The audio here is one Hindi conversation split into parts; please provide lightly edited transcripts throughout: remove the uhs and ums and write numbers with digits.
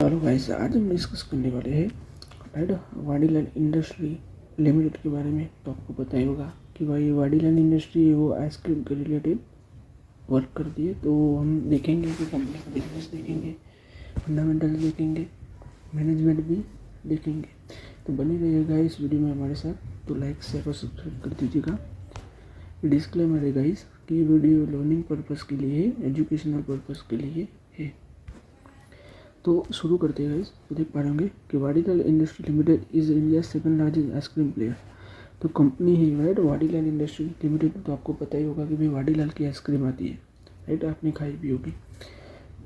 हेलो गाइस, आज हम डिस्कस करने वाले हैं राइट वाडीलाल इंडस्ट्री लिमिटेड के बारे में। तो आपको पता ही होगा कि भाई वाडीलाल इंडस्ट्री वो आइसक्रीम के रिलेटेड वर्क करती है। तो हम देखेंगे कि कंपनी का बिजनेस देखेंगे, फंडामेंटल देखेंगे, मैनेजमेंट भी देखेंगे। तो बने रहिएगा इस वीडियो में हमारे साथ। तो लाइक शेयर और सब्सक्राइब कर दीजिएगा। डिस्क्लेमर है गाइस कि ये वीडियो लर्निंग पर्पज़ के लिए है, एजुकेशनल पर्पज़ के लिए है। तो शुरू करते हैं गाइस। तो देख पा रहे होंगे कि Vadilal industry limited is India second largest ice cream player. तो कंपनी ही राइट वाडीलाल इंडस्ट्री लिमिटेड। तो आपको पता ही होगा कि भाई वाडीलाल की आइसक्रीम आती है राइट, आपने खाई भी होगी।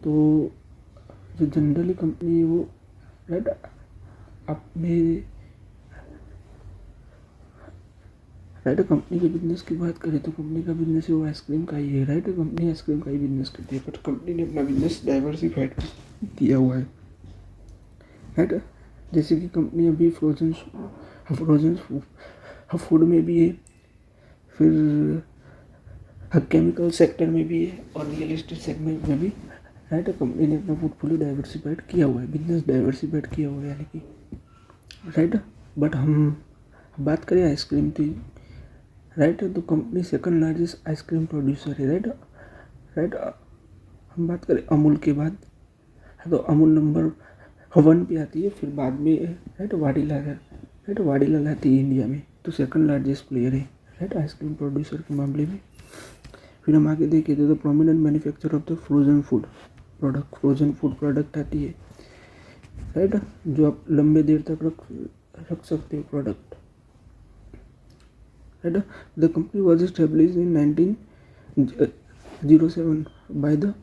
तो जो जनरली कंपनी है वो राइट अपने राइट कंपनी के बिजनेस की बात करें तो कंपनी का बिजनेस है वो आइसक्रीम का ही है राइट। कंपनी आइसक्रीम का ही बिजनेस करती है, बट कंपनी ने अपना बिजनेस डाइवर्सिफाइड किया हुआ है राइट। जैसे कि कंपनी अभी फ्रोजन फूड में भी है, फिर केमिकल सेक्टर में भी है और रियल एस्टेट सेगमेंट में भी राइट। कंपनी ने अपना पोर्टफोलियो डाइवर्सिफाइड किया हुआ है, बिजनेस डाइवर्सिफाइड किया हुआ है यानी कि राइट। बट हम बात करें आइसक्रीम की राइट, तो company second largest ice cream producer है राइट। हम बात करें अमूल के बाद तो अमूल नंबर 1 पे आती है, फिर बाद में राइट वाडीलाल आती है इंडिया में। तो सेकंड लार्जेस्ट प्लेयर है राइट आइसक्रीम प्रोड्यूसर के मामले में। फिर हम आगे देखें तो prominent manufacture of the frozen food product आती है राइट, जो आप लंबे देर तक रख सकते हो product right. The company was established in 1907 by the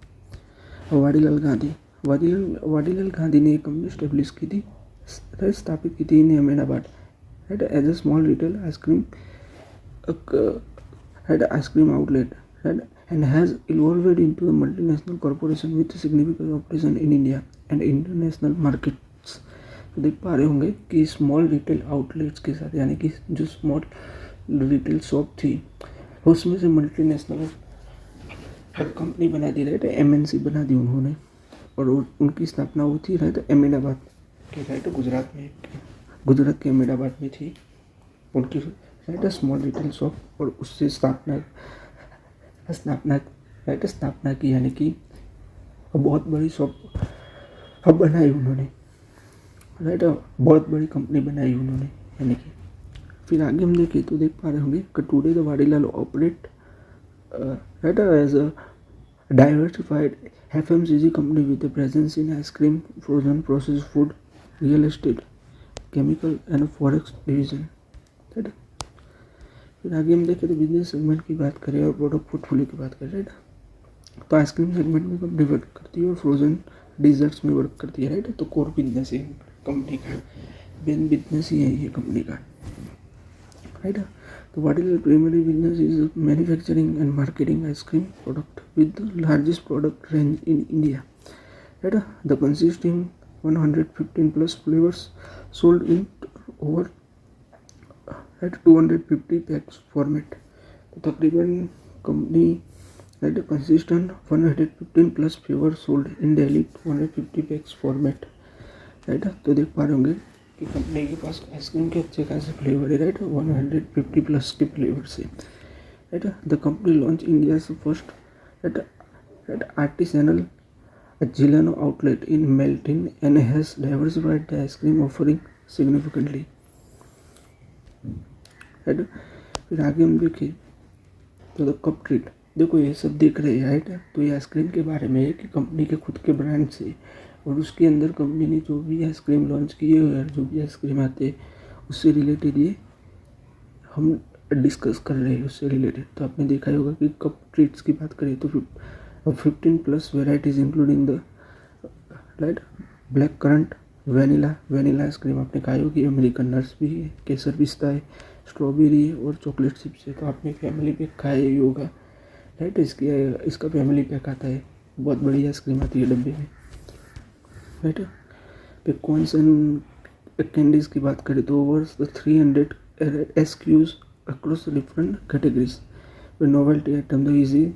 Vadilal Gandhi ने एक कंपनी स्टेब्लिश की थी, स्थापित की थी in Ahmedabad right as a small retail ice cream outlet right, and has evolved into a multinational corporation with significant operation in India and international markets। तो देख पा रहे होंगे कि स्मॉल रिटेल आउटलेट्स के साथ यानी कि जो स्मॉल रिटेल शॉप थी उसमें से मल्टीनेशनल कंपनी बना दी राइट, MNC बना दी उन्होंने। और उनकी स्थापना हुई थी राइट अहमदाबाद के राइट गुजरात के अहमदाबाद में थी उनकी राइट स्मॉल रिटेल शॉप। और उससे स्थापना की यानी कि बहुत बड़ी शॉप अब बनाई उन्होंने राइट, बहुत बड़ी कंपनी बनाई उन्होंने यानी कि। फिर आगे हम देखें तो देख पा रहे होंगे कि today the Vadilal operate right as a diversified FMCG company with presence in ice cream, frozen, processed food, real estate, chemical and forex division right. फिर आगे हम देखें तो बिजनेस सेगमेंट की बात करें और प्रोडक्ट पोर्टफोलियो की बात करें राइट, तो आइसक्रीम सेगमेंट में कंपनी वर्क करती है और फ्रोजन डिजर्ट्स में वर्क करती है राइट। तो कोर बिजनेस है कंपनी का, मेन बिजनेस ही है ये कंपनी का राइट। तो Vadilal primary business is manufacturing and marketing ice cream product with the largest product range in India right. The consisting 115+ flavours sold in over right 250 PACS format. तो तकरीबन company right consistent 115+ flavour sold in daily 250 PACS format right. तो देख पा रहे होंगे कि कंपनी के पास आइसक्रीम के अच्छे खासे फ्लेवर है राइट, 150+ के फ्लेवर से right. The company launch India first right artisanal gelato outlet in मेल्टिन and has diversified the ice cream offering significantly right. फिर आगे हम देखें तो द कप ट्रीट, देखो ये सब देख रहे हैं राइट। तो ये आइसक्रीम के बारे में है कि कंपनी के खुद के ब्रांड से और उसके अंदर कंपनी ने जो भी आइसक्रीम लॉन्च किए और जो भी आइसक्रीम आते हैं उससे रिलेटेड ये हम डिस्कस कर रहे हैं उससे रिलेटेड। तो आपने देखा ही होगा कि कप ट्रीट्स की बात करें तो 15+ varieties including the right black currant, vanilla ice cream आपने खाई होगी, अमेरिकन नट्स भी है, केसर पिस्ता है, स्ट्रॉबेरी है और चॉकलेट चिप्स है। तो आपने फैमिली पैक खाया ही होगा राइट, इसका फैमिली पैक आता है, बहुत बड़ी आइसक्रीम आती है डब्बे में राइट। फिर कॉन्स एंड कैंडीज़ की बात करें तो over 300 SKUs across different categories. फिर novelty item the easy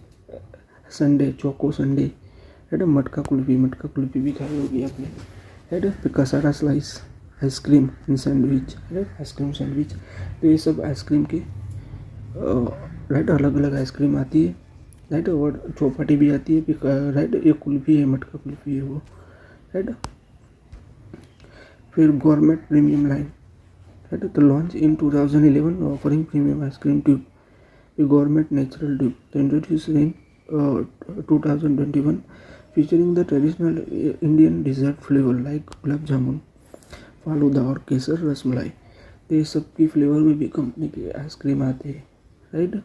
sundae, choco sundae right, matka kulfi भी खाई होगी आपने राइट, पिकासारा slice ice cream and sandwich, right, ice cream sandwich. तो ये सब आइसक्रीम के राइट अलग अलग आइसक्रीम आती है, राइट, और चौपाटी भी आती है, राइट, ये कुल्फ़ी है, मटका कुल्फ़ी है वो, राइट। फिर गवर्नमेंट प्रीमियम लाइन, राइट, तो launch in 2011 offering premium ice cream tube, ये गवर्नमेंट नेचुरल ट्यूब, तो introduce in 2021 featuring the traditional Indian dessert flavor like gulab jamun, falooda और केसर रसमलाई। तो ये सब की फ्लेवर में भी कंपनी के आइसक्रीम आते हैं, राइट।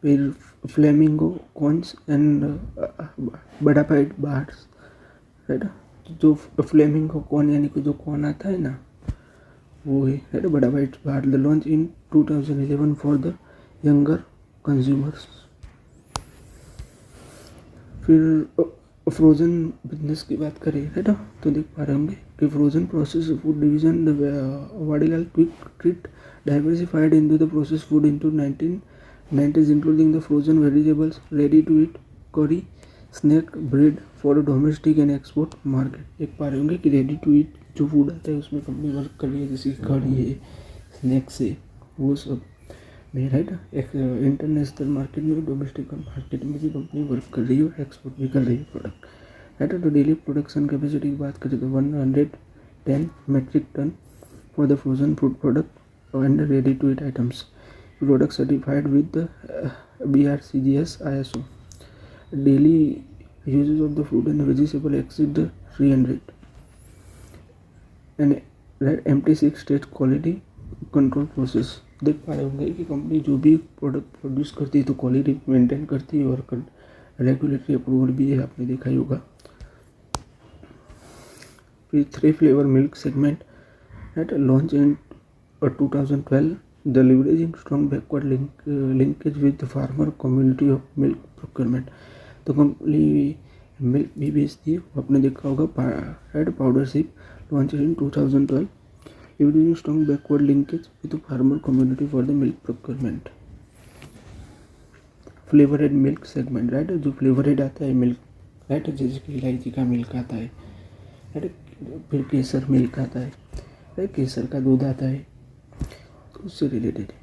फिर फ्लेमिंगो कॉर्न्स एंड बड़ा बाइट बार्स, राइट, जो फ्लेमिंगो कॉर्न यानी कि जो कॉर्न आता है ना वो है, राइट, बड़ा bite bar. The launch in 2011 for the younger consumers. फिर फ्रोज़न बिजनेस की बात करें, है ना, तो देख पा रहे होंगे कि frozen process food division Vadilal quick treat diversified into the process food into 1990s including the frozen vegetables, ready to eat, curry, snack, bread for domestic and export market. देख पा रहे होंगे कि रेडी टू ईट जो फूड आता है उसमें कंपनी वर्क कर रही है, जैसे करी है, स्नैक्स है, वो सब में, राइट। एक इंटरनेशनल मार्केट में, डोमेस्टिक मार्केट में भी कंपनी वर्क कर रही है और एक्सपोर्ट भी कर रही है प्रोडक्ट, राइट। तो डेली प्रोडक्शन कैपेसिटी की बात करें तो 110 metric ton for the frozen food product and ready to eat items, product certified with the BRCGS ISO। Daily usages of the food and vegetable exceed the 300 and MT6 state quality control process. देख पा रहे होंगे कि कंपनी जो भी प्रोडक्ट प्रोड्यूस करती है तो क्वालिटी मेंटेन करती है और रेगुलेटरी अप्रूवल भी है, आपने देखा ही होगा। फिर 3 flavour milk segment, right, launch in 2012, the leveraging strong backward linkage with the farmer community of milk procurement. तो कंपनी मिल्क भी बेचती है, आपने देखा होगा, right, powder sip, launch in 2012, leveraging strong backward linkage with the farmer community for the milk procurement। Flavoured milk segment, right, जो फ्लेवरेड आता है मिल्क, राइट, जैसे कि इलायची का मिल्क आता है, राइट, फिर केसर मिल्क आता है, राइट, केसर का दूध आता है, तो उससे रिलेटेड है।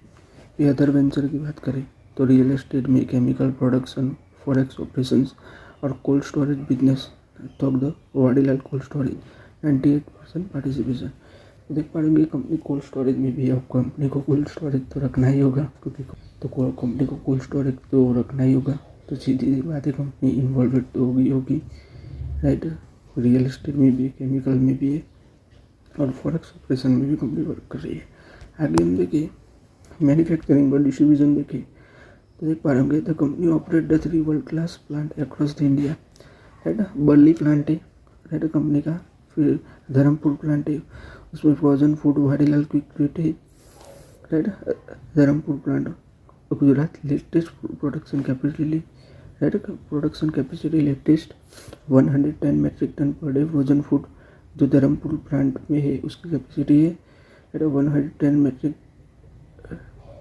ये अदर वेंचर की बात करें तो रियल एस्टेट में, केमिकल प्रोडक्शन, फॉरेक्स ऑपरेशंस और कोल्ड स्टोरेज बिजनेस, तो the Vadilal cold storage 98% participation. देख पा रहे कंपनी कोल्ड स्टोरेज में भी है, अब कंपनी को कोल्ड स्टोरेज तो रखना ही होगा, क्योंकि तो कंपनी को कोल्ड स्टोरेज तो रखना ही होगा, तो सीधी सी बात है कंपनी इन्वॉल्व तो होगी, राइट। रियल एस्टेट में भी, केमिकल में भी है और फॉरेक्स ऑपरेशन में भी कंपनी वर्क कर रही है। आगे हम देखें मैन्युफैक्चरिंग और डिस्ट्रीब्यूशन देखें तो देख पा रहे होंगे the company operate the 3 world class plant across the India, right. बर्ली प्लांट है, राइट, कंपनी का। फिर धर्मपुर प्लांट है, उसमें frozen food Vadilal quick treat है, right. Dharampur plant Gujarat, latest production capacity, right, production capacity latest 110 metric ton per day frozen food जो धर्मपुर प्लांट में है उसकी कैपेसिटी है, right, 110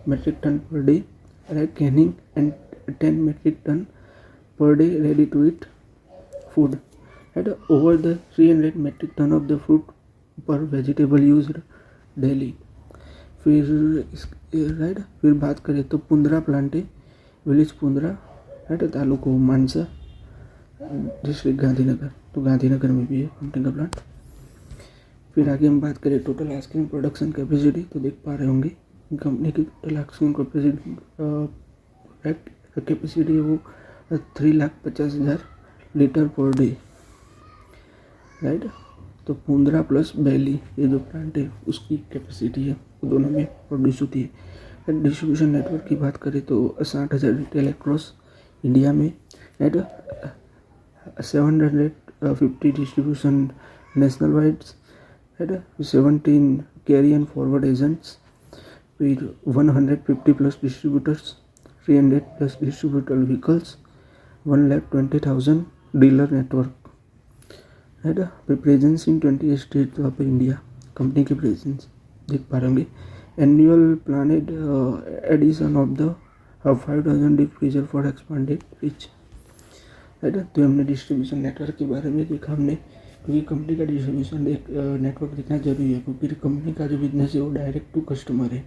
metric ton per day, right, canning and 10 metric ton per day ready to eat food, right, over the 300 metric ton of the fruit per vegetable use daily. फिर राइट, फिर बात करें तो पुंद्रा प्लांट है, विलेज पुंद्रा, राइट, तालुको मानसा, डिस्ट्रिक्ट गांधीनगर, तो गांधीनगर में भी है कंपनी का प्लांट। फिर आगे हम बात करें टोटल आइसक्रीम प्रोडक्शन कैपेसिटी, तो देख पा रहे होंगे कंपनी की टोटल आइसक्रीम कैपेसिटी है वो 3,50,000 लीटर पर डे, राइट। तो पुंद्रा प्लस बैली ये जो प्लांट है उसकी कैपेसिटी है, वो दोनों में प्रोड्यूस होती है। डिस्ट्रीब्यूशन नेटवर्क की बात करें तो 60,000 रिटेल अक्रॉस इंडिया में, right, 750 distribution national wides, right, 17 carry and forward agents, फिर 150 plus distributors, 300 plus distributor vehicles, 1,20,000 dealer network, right. Presence in 20 state of India, company की प्रेजेंस देख पा रहे होंगे। Annual planned addition of the 5,000 deep freezer for expanded reach, है ना। तो हमने डिस्ट्रीब्यूशन नेटवर्क के बारे में देखा हमने, क्योंकि कंपनी का डिस्ट्रीब्यूशन नेटवर्क देखना जरूरी है, क्योंकि कंपनी का जो बिजनेस है वो डायरेक्ट टू कस्टमर है,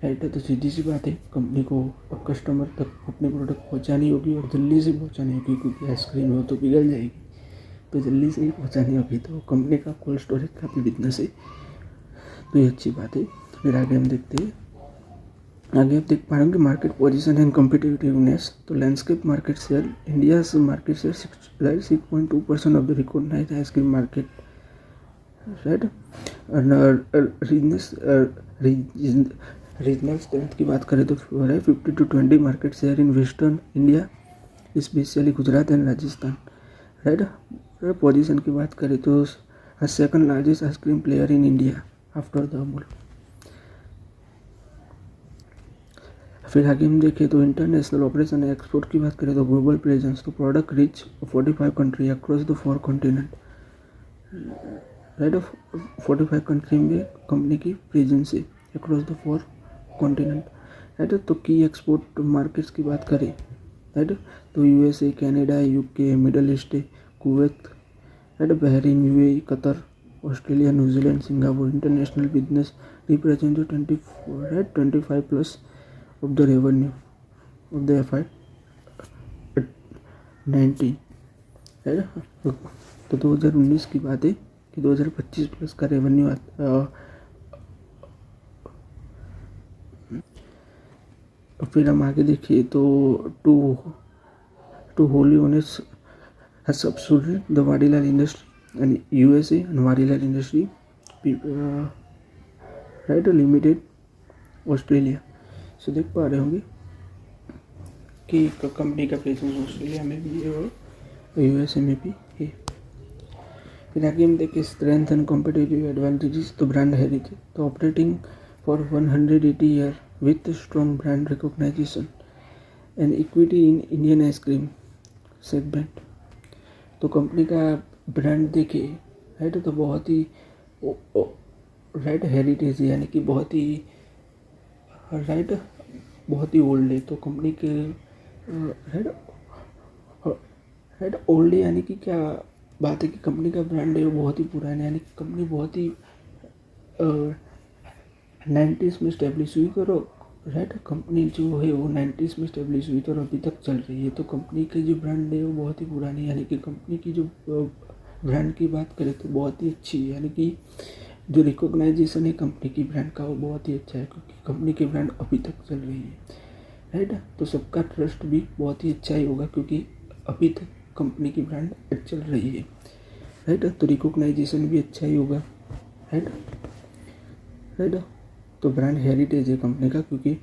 राइट। तो सीधी सी बात है, कंपनी को कस्टमर तक अपने प्रोडक्ट पहुंचानी होगी और जल्दी से पहुंचानी होगी, क्योंकि आइसक्रीम हो तो पिघल जाएगी, तो जल्दी से ही पहुंचानी होगी। तो कंपनी का कोल्ड स्टोरेज का भी बिजनेस है, तो ये अच्छी बात है। फिर आगे हम देखते हैं, आगे आप देख पा रहे होंगे मार्केट पोजीशन एंड कॉम्पिटिटिवनेस। तो landscape market share, India market share 6.2% of the recognised ice cream market, right. Regional strength की बात करें तो 50-20 market share in western India, specially Gujarat and Rajasthan, right. Position की बात करें तो second largest ice cream player in India after the Amul. फिर आगे हम देखें तो इंटरनेशनल ऑपरेशन एक्सपोर्ट की बात करें तो ग्लोबल प्रेजेंस, तो product reach 45 country across the 4 continent, right. 45 country में कंपनी की प्रेजेंस है अक्रॉस द 4 कॉन्टिनेंट, राइट। तो की एक्सपोर्ट मार्केट्स की बात करें, राइट, तो USA, Canada, UK, middle east, Kuwait, right, Bahrain, UAE, Qatar, Australia, New Zealand, Singapore. International business represent 25+ of the revenue of the FY 19, है ना। तो 2019 की बात है कि 2025 प्लस का रेवेन्यू फिर हम आगे देखिए तो two wholly owners subsidiary the Vadilal Industry and USA and Vadilal Industry right limited Australia. So देख पा रहे होंगे कि कंपनी का प्रेजेंस ऑस्ट्रेलिया में भी है और यूएसए में भी है। फिर आगे हम देखें स्ट्रेंथ एंड कॉम्पिटिटिव एडवांटेजेस, तो ब्रांड हेरिटेज, तो operating for 180 year with strong brand recognisation and equity in Indian ice cream segment. तो कंपनी का ब्रांड देखे, राइट, तो बहुत ही राइट हेरिटेज यानी कि बहुत ही राइट बहुत ही ओल्ड है। तो कंपनी के राइट ओल्ड है यानी कि क्या बात है कि कंपनी का ब्रांड है वो बहुत ही पुराना, यानी कि कंपनी बहुत ही 90s में स्टेब्लिश हुई करो, राइट। कंपनी जो है वो 90s में स्टेब्लिश हुई तो अभी तक चल रही है। तो कंपनी की जो ब्रांड है वो बहुत ही पुरानी, यानी कि कंपनी की जो ब्रांड की बात करें तो बहुत ही अच्छी है, यानी कि जो रिकॉग्नाइजेशन है कंपनी की ब्रांड का वो बहुत ही अच्छा है, क्योंकि कंपनी की ब्रांड अभी तक चल रही है, राइट। तो सबका ट्रस्ट भी बहुत ही अच्छा ही होगा, क्योंकि अभी तक कंपनी की ब्रांड चल रही है, राइट। तो रिकॉग्नाइजेशन भी अच्छा ही होगा, राइट। तो ब्रांड हेरिटेज है कंपनी का, क्योंकि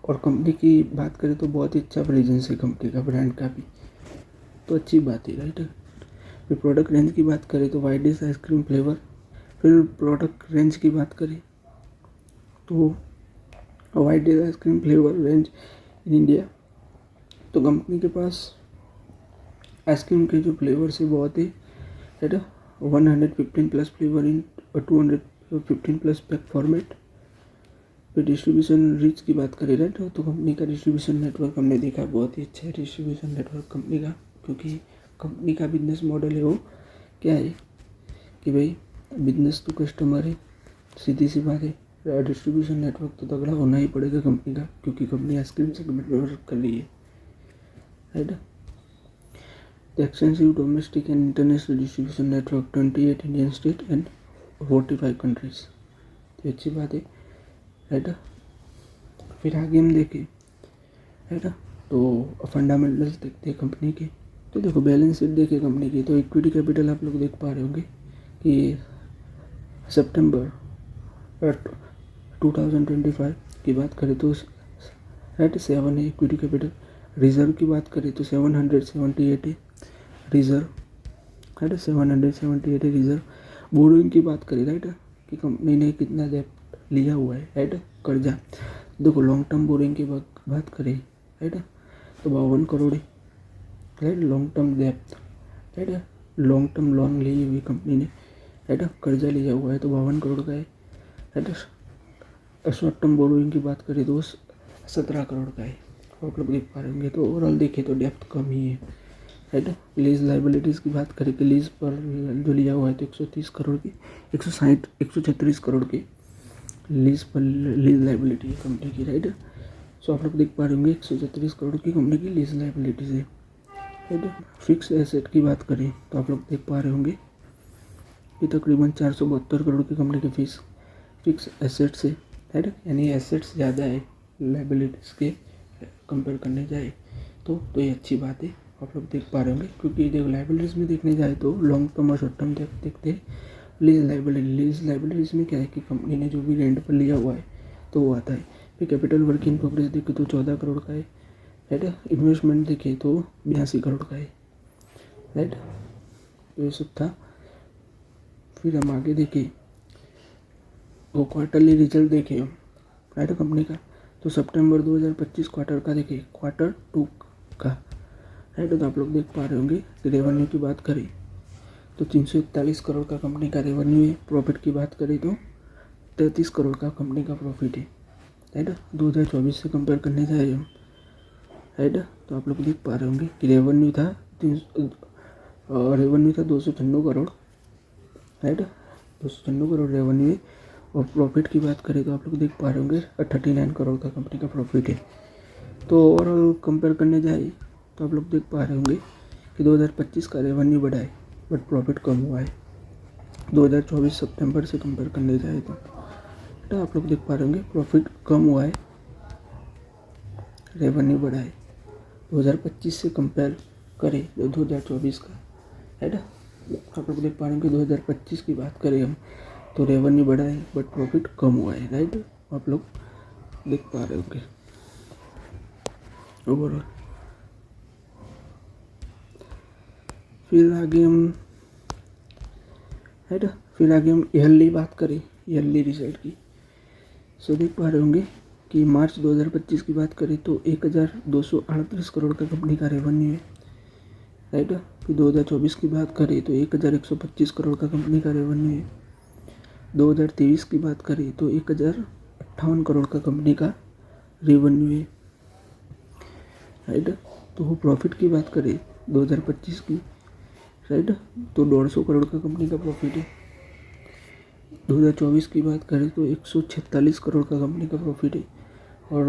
और कंपनी की बात करें तो बहुत ही अच्छा प्रेजेंस है कंपनी का ब्रांड का भी, तो अच्छी बात है, राइट। फिर प्रोडक्ट रेंज की बात करें तो वाइडेस्ट आइसक्रीम फ्लेवर। फिर प्रोडक्ट रेंज की बात करें तो widest ice cream flavour range in India. तो कंपनी के पास आइसक्रीम के जो फ्लेवर्स है बहुत ही, right, 115+ flavour in 215+ pack format. फिर डिस्ट्रीब्यूशन रीच की बात करें, राइट, तो कंपनी का डिस्ट्रीब्यूशन नेटवर्क हमने देखा बहुत ही अच्छा है डिस्ट्रीब्यूशन नेटवर्क कंपनी का, क्योंकि कंपनी का बिजनेस मॉडल है वो क्या है कि भाई बिजनेस टू कस्टमर है, सीधी सी बात है। डिस्ट्रीब्यूशन नेटवर्क तो तगड़ा होना ही पड़ेगा कंपनी का, क्योंकि कंपनी आइसक्रीम सेगमेंट में वर्क कर रही है, right. The extensive domestic and international distribution network 28 Indian state and 45 countries, तो अच्छी बात है, राइट। फिर आगे हम देखें, राइट, तो फंडामेंटल्स देखते हैं कंपनी के। तो देखो बैलेंस शीट देखे कंपनी की, तो इक्विटी कैपिटल आप लोग देख पा रहे होंगे कि सितंबर 2025 की बात करें तो राइट 7 है इक्विटी कैपिटल। रिजर्व की बात करें तो 778 है रिजर्व, राइट, 778 है रिजर्व। बोरोइंग की बात करें, राइट, कि कंपनी ने कितना डेब्ट लिया हुआ है, राइट, कर्जा। देखो लॉन्ग टर्म बोरोइंग की बात करें, राइट, तो 52 करोड़ है, राइट, लॉन्ग टर्म डेब्ट, राइट, लॉन्ग टर्म लोन ली हुई कंपनी ने, राइट, कर्जा लिया हुआ है तो 52 करोड़ का है, राइट। शॉर्ट टर्म बोरोइंग की बात करें तो 17 करोड़ का है, आप लोग देख पा रहे होंगे। तो ओवरऑल देखें तो डेप्थ कम ही है, राइट। लीज लाइबिलिटीज़ की बात करें कि लीज पर जो लिया हुआ है तो 130 करोड़ की, 136 करोड़ की लीज पर लीज लाइबिलिटी है कंपनी की, राइट। सो आप लोग देख पा रहे होंगे 136 करोड़ की कंपनी की लीज लाइबिलिटीज़ है, राइट। फिक्स एसेट की बात करें तो आप लोग देख पा रहे होंगे कि तकरीबन 472 करोड़ की कंपनी के फिक्स एसेट्स है, राइट। यानी एसेट्स ज़्यादा है लाइबिलिटीज़ के कंपेयर करने जाए तो ये अच्छी बात है। आप लोग देख पा रहे होंगे क्योंकि देखो लाइबिलिटीज़ में देखने जाए तो लॉन्ग टर्म और शॉर्ट टर्म देखते हैं। लीज लाइबिलिटीज़ में क्या है कि कंपनी ने जो भी रेंट पर लिया हुआ है तो वो आता है। फिर कैपिटल वर्क इन प्रोग्रेस देखें तो 14 करोड़ का है, राइट। इन्वेस्टमेंट देखें तो 82 करोड़ का है, राइट। तो ये सब था। फिर हम आगे देखें वो क्वार्टरली रिजल्ट देखें हम, राइट, कंपनी का। तो सितंबर 2025 क्वार्टर का देखें, क्वार्टर 2 का, राइट। तो आप लोग देख पा रहे होंगे कि रेवेन्यू की बात करें तो 341 करोड़ का कंपनी का रेवेन्यू है। प्रॉफिट की बात करें तो 33 करोड़ का कंपनी का प्रॉफिट है, राइट। 2024 से कंपेयर करने जाए हम, राइट। तो आप लोग देख पा रहे होंगे कि रेवेन्यू था 296 करोड़, राइट। 296 करोड़ रेवेन्यू है। और प्रॉफिट की बात करें तो आप लोग देख पा रहे होंगे 39 करोड़ का कंपनी का प्रॉफिट है। तो ओवरऑल कंपेयर करने जाए तो आप लोग देख पा रहे होंगे कि 2025 का रेवेन्यू बढ़ा है बट प्रॉफिट कम हुआ है 2024 सितंबर से कंपेयर करने जाए तो आप लोग देख पा रहे होंगे प्रॉफिट कम हुआ है, रेवेन्यू बढ़ा है 2025 से कंपेयर करें तो 2024 का, राइट। आप लोग देख पा रहे हैं कि 2025 की बात करें हम तो रेवेन्यू बढ़ा है बट प्रॉफिट कम हुआ है, राइट। आप लोग देख पा रहे होंगे ओवरऑल। फिर आगे हम, राइट, ईयरली बात करें, ईयरली रिजल्ट की। सो देख पा रहे होंगे कि मार्च 2025 की बात करें तो 1238 करोड़ का कंपनी का रेवेन्यू है, राइट। फिर 2024 की बात करें तो 1125 करोड़ का कंपनी का रेवेन्यू है। 2023 की बात करें तो 1058 करोड़ का कंपनी का रेवेन्यू है, राइट। तो प्रॉफिट की बात करें 2025 की, राइट, तो 150 करोड़ का कंपनी का प्रॉफिट है। 2024 की बात करें तो 146 करोड़ का कंपनी का प्रॉफिट है। और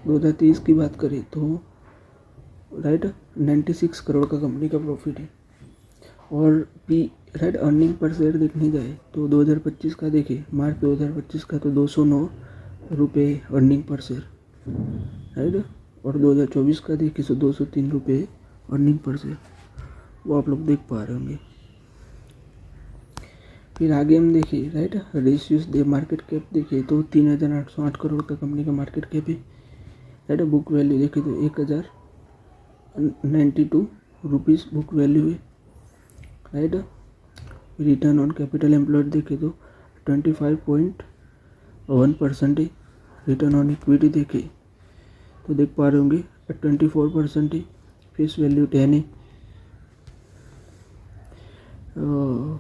2023 की बात करें तो, राइट, 96 करोड़ का कंपनी का प्रॉफिट है। और राइट, अर्निंग पर शेयर देखने जाए तो 2025 का देखें, मार्च 2025 का तो 209 रुपये अर्निंग पर शेयर, राइट। और 2024 का देखें तो 203 रुपये अर्निंग पर शेयर, वो आप लोग देख पा रहे होंगे। फिर आगे हम देखें, राइट, रेशियोज दे मार्केट कैप देखें तो 3808 करोड़ का कंपनी का मार्केट कैप है, राइट। बुक वैल्यू देखें तो 1092 रुपीज़ बुक वैल्यू है, right. Return on capital employed देखें तो 25.1% है। रिटर्न ऑन इक्विटी देखें तो देख पा रहे होंगे 24% है। फेस वैल्यू 10 है।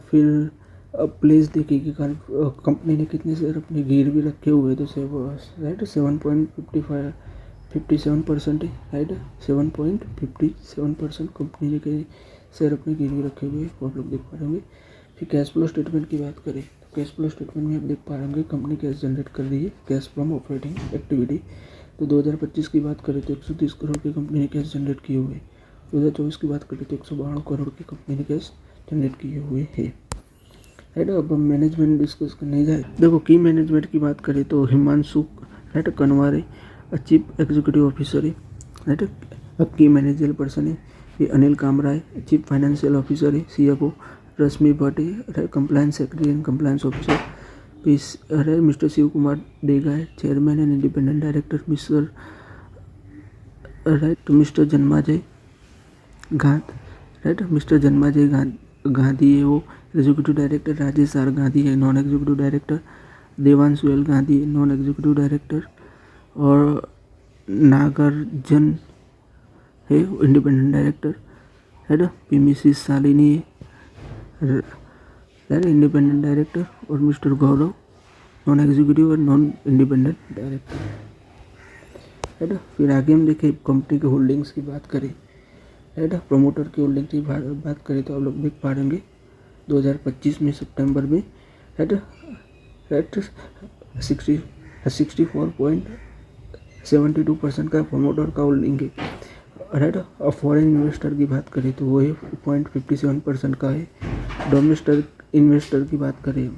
फिर प्लेस देखिए कि कंपनी ने कितने शेयर अपने गिर भी रखे हुए तो राइट 7.57% है, राइट। 7.57% कंपनी ने के शेयर अपने गिर भी रखे हुए वो आप लोग देख पा रहे होंगे। फिर कैश फ्लो स्टेटमेंट की बात करें तो कैश फ्लो स्टेटमेंट में आप देख पा रहे होंगे कंपनी कैश जनरेट कर रही है, कैश फ्रॉम ऑपरेटिंग एक्टिविटी। तो 2025 की बात करें तो 130 करोड़ की कंपनी ने कैश जनरेट किए हुए। 2024 की बात करें तो 192 करोड़ की कंपनी ने कैश जनरेट किए हुए है, राइट। अब हम मैनेजमेंट डिस्कस करने जाए, देखो की मैनेजमेंट की बात करें तो Himanshu, right, Kanwar chief executive officer है, राइट। अब की मैनेजर पर्सन है ये अनिल कामरा है, चीफ फाइनेंशियल ऑफिसर है। CFO रश्मि भट्ट है, right, compliance secretary and compliance officer. फिर मिस्टर शिव कुमार डेगा है, chairman and independent director. Mister Janmajay गांध, राइट, मिस्टर जन्माजय गांधी है वो executive director. Rajesh R Gandhi है non executive director. Devanshu L Gandhi है नॉन एग्जीक्यूटिव डायरेक्टर। और नागार्जुन है इंडिपेंडेंट डायरेक्टर, है। PMC शालिनी है, इंडिपेंडेंट डायरेक्टर। और मिस्टर गौरव नॉन एग्जीक्यूटिव और नॉन इंडिपेंडेंट डायरेक्टर, है ना। फिर आगे हम देखें कंपनी के होल्डिंग्स की बात करें, है ना, प्रमोटर की होल्डिंग की बात करें तो आप लोग देख पा रहेंगे 2025 में सितंबर में, है ना, 64.72% का प्रमोटर का होल्डिंग है। राइट। और फॉरेन इन्वेस्टर की बात करें तो वो है 0.57% का है। डोमेस्टिक इन्वेस्टर की बात करें,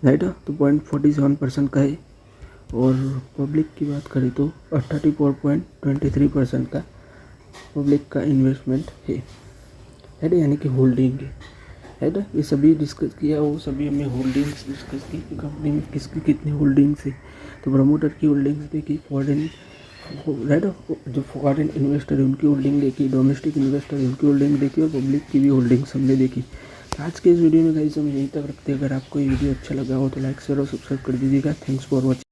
राइट, तो 0.47% का है। और पब्लिक की बात करें तो 34.23% का पब्लिक का इन्वेस्टमेंट है ना, यानी कि होल्डिंग है ना। ये सभी डिस्कस किया, वो सभी हमने होल्डिंग्स डिस्कस की कि कंपनी में किसकी कितनी होल्डिंग्स है। तो प्रमोटर की होल्डिंग्स देखी, फॉरेन, राइट, जो फॉरेन इन्वेस्टर है उनकी होल्डिंग देखी, डोमेस्टिक इन्वेस्टर है उनकी होल्डिंग देखी, और पब्लिक की भी होल्डिंग्स हमने देखी। तो आज के इस वीडियो में गाइस हम यहीं तक रखते हैं। अगर आपको ये वीडियो अच्छा लगा हो तो लाइक शेयर और सब्सक्राइब कर दीजिएगा। Thanks for watching.